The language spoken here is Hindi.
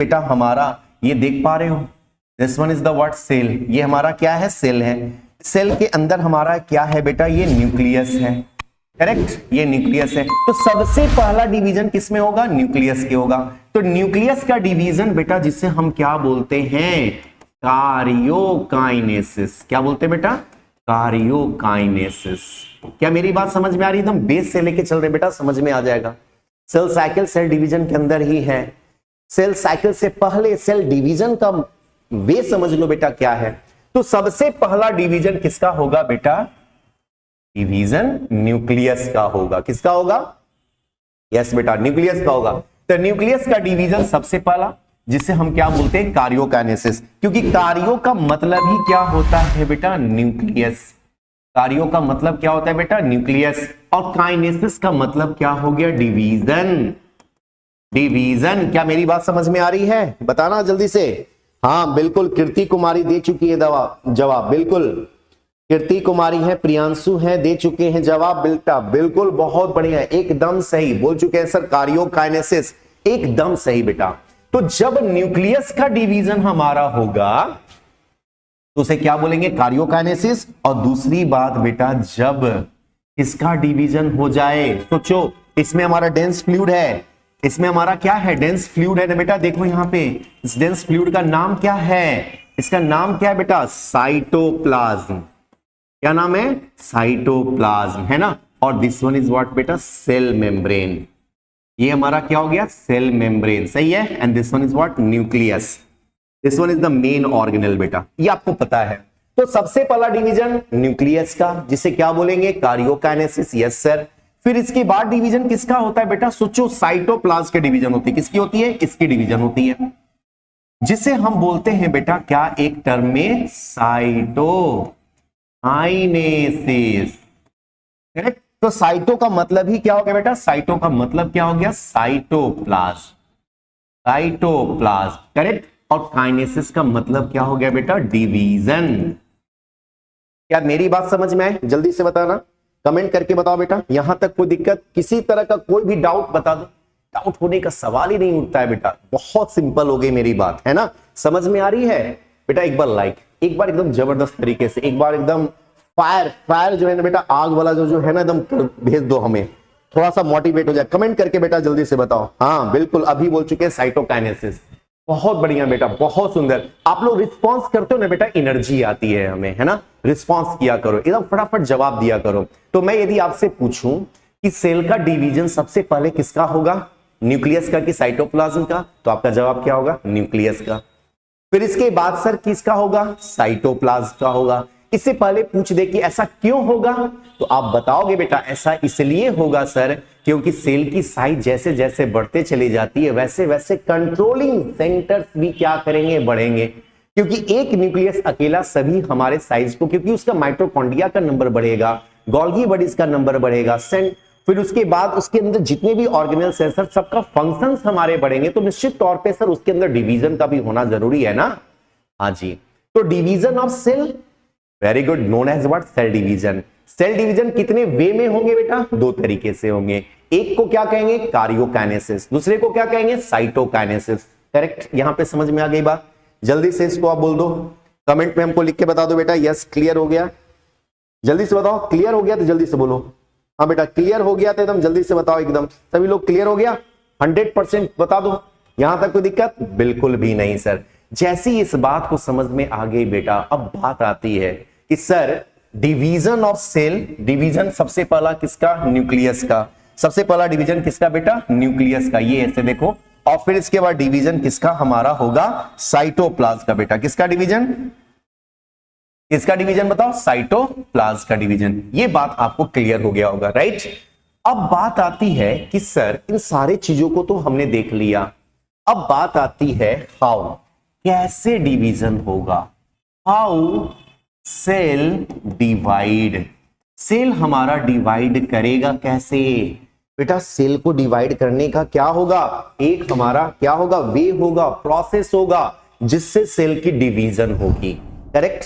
बेटा हमारा ये देख पा रहे हो, this one is the what cell, ये हमारा क्या है, सेल है। सेल के अंदर हमारा क्या है बेटा, ये न्यूक्लियस है, करेक्ट, ये न्यूक्लियस है। तो सबसे पहला डिवीजन किसमें होगा, न्यूक्लियस के होगा। तो न्यूक्लियस का डिवीजन बेटा जिसे हम क्या बोलते हैं, कार्योकाइनेसिस। क्या बोलते हैं बेटा, कार्योकाइनेसिस। क्या मेरी बात समझ में आ रही है, एकदम बेस से लेके चल रहे बेटा, समझ में आ जाएगा। सेल साइकिल सेल डिवीजन के अंदर ही है। सेल साइकिल से पहले सेल डिवीजन का वे समझ लो बेटा क्या है। तो सबसे पहला डिवीजन किसका होगा बेटा, डिवीजन न्यूक्लियस का होगा। किसका होगा, यस बेटा, न्यूक्लियस का होगा। तो न्यूक्लियस का डिवीजन सबसे पहला, जिसे हम क्या बोलते हैं, कार्योकाइनेसिस। क्योंकि कार्यो का मतलब ही क्या होता है बेटा, न्यूक्लियस। कार्यो का मतलब क्या होता है बेटा, न्यूक्लियस। और काइनेसिस का मतलब क्या हो गया, डिवीजन। डिवीजन। क्या मेरी बात समझ में आ रही है, बताना जल्दी से। हाँ बिल्कुल, कीर्ति कुमारी दे चुकी है जवाब, बिल्कुल कीर्ति कुमारी है, प्रियांशु है, दे चुके हैं जवाब बेटा, बिल्कुल बहुत बढ़िया, एकदम सही बोल चुके हैं सर, कार्योकाइनेसिस, एकदम सही बेटा। तो जब न्यूक्लियस का डिवीजन हमारा होगा तो उसे क्या बोलेंगे, कार्योकाइनेसिस। और दूसरी बात बेटा, जब इसका डिवीजन हो जाए, सोचो इसमें हमारा डेंस फ्लूइड है, इसमें हमारा क्या है, डेंस फ्लूइड है ना बेटा। देखो यहां पे इस डेंस फ्लूइड का नाम क्या है, इसका नाम क्या है बेटा, साइटोप्लाज्म। क्या नाम है, साइटोप्लाज्म, है ना। और दिस वन इज व्हाट बेटा, सेल मेम्ब्रेन। ये हमारा क्या हो गया, सेल मेम्ब्रेन, सही है। And this one is what, nucleus. This one is the main organelle बेटा, ये आपको पता है। तो सबसे पहला डिवीजन न्यूक्लियस का, जिसे क्या बोलेंगे, कार्योकाइनेसिस, यस सर। फिर इसके बाद डिवीजन किसका होता है बेटा, सोचो, साइटोप्लाज्म के डिवीजन होती है। किसकी होती है, इसकी डिवीजन होती है, जिसे हम बोलते हैं बेटा क्या, एक टर्म में साइटोकाइनेसिस, करेक्ट। तो साइटो का मतलब ही क्या हो गया बेटा, साइटो का मतलब क्या हो गया, साइटोप्लाज्म, साइटोप्लाज्म, करेक्ट। और काइनेसिस का मतलब क्या हो गया बेटा, डिवीजन। क्या मेरी बात समझ में आए, जल्दी से बताना, कमेंट करके बताओ बेटा। यहां तक कोई दिक्कत, किसी तरह का कोई भी डाउट बता दो, डाउट होने का सवाल ही नहीं उठता है बेटा, बहुत सिंपल हो गई मेरी बात, है ना, समझ में आ रही है बेटा। एक बार लाइक, एक बार एकदम जबरदस्त तरीके से, एक बार एकदम फायर जो है ना बेटा, आग वाला जो है ना, एकदम भेज दो हमें, थोड़ा सा मोटिवेट हो जाए। कमेंट करके बेटा जल्दी से बताओ। हाँ बिल्कुल, अभी बोल चुके हैं साइटोकाइनेसिस, बहुत बढ़िया बेटा, बहुत सुंदर। आप लोग रिस्पॉन्स करते हो ना बेटा, एनर्जी आती है हमें, है ना। रिस्पॉन्स किया करो, एकदम फटाफट जवाब दिया करो। तो मैं यदि आपसे पूछूं कि सेल का डिवीजन सबसे पहले किसका होगा, न्यूक्लियस का कि साइटोप्लाज्म का, तो आपका जवाब क्या होगा, न्यूक्लियस का। फिर इसके बाद सर किसका होगा, साइटोप्लाज्म का होगा। इससे पहले पूछ दे कि ऐसा क्यों होगा, तो आप बताओगे बेटा ऐसा इसलिए होगा सर, क्योंकि सेल की साइज जैसे जैसे बढ़ते चली जाती है, वैसे वैसे कंट्रोलिंग सेंटर्स भी क्या करेंगे, बढ़ेंगे। क्योंकि एक न्यूक्लियस अकेला सभी हमारे साइज को, क्योंकि उसका माइटोकॉन्ड्रिया का नंबर बढ़ेगा, गोल्गी बॉडीज का नंबर बढ़ेगा, फिर उसके बाद उसके अंदर जितने भी ऑर्गेनल सेल्स सर, सबका फंक्शंस हमारे बढ़ेंगे, तो निश्चित तौर पे सर उसके अंदर डिवीजन का भी होना जरूरी है ना। हाँ जी, तो division of cell, very good, known as what, cell division. Cell division कितने वे में होंगे बेटा, दो तरीके से होंगे। एक को क्या कहेंगे, कार्योकाइनेसिस, दूसरे को क्या कहेंगे, साइटोकाइनेसिस, करेक्ट। यहां पे समझ में आ गई बात, जल्दी से इसको आप बोल दो, कमेंट में हमको लिख के बता दो बेटा, यस क्लियर हो गया, जल्दी से बताओ, क्लियर हो गया तो जल्दी से बोलो। हाँ बेटा क्लियर हो गया तो एकदम जल्दी से बताओ, एकदम सभी लोग क्लियर हो गया, 100% बता दो। यहां तक कोई दिक्कत, बिल्कुल भी नहीं सर। जैसी इस बात को समझ में आ गई बेटा, अब बात आती है कि sir division of cell, division सबसे पहला किसका, न्यूक्लियस का। सबसे पहला डिवीजन किसका बेटा, न्यूक्लियस का, ये ऐसे देखो। और फिर इसके बाद डिवीजन किसका हमारा होगा, साइटोप्लाज्म का बेटा। किसका डिवीजन, इसका डिवीजन बताओ, साइटोप्लाज्म का डिवीजन। ये बात आपको क्लियर हो गया होगा, राइट। अब बात आती है कि सर इन सारे चीजों को तो हमने देख लिया, अब बात आती है हाउ, कैसे डिवीजन होगा, हाउ सेल डिवाइड, सेल हमारा डिवाइड करेगा कैसे बेटा। सेल को डिवाइड करने का क्या होगा, एक हमारा क्या होगा, वे होगा, प्रोसेस होगा, जिससे सेल की डिवीजन होगी, करेक्ट।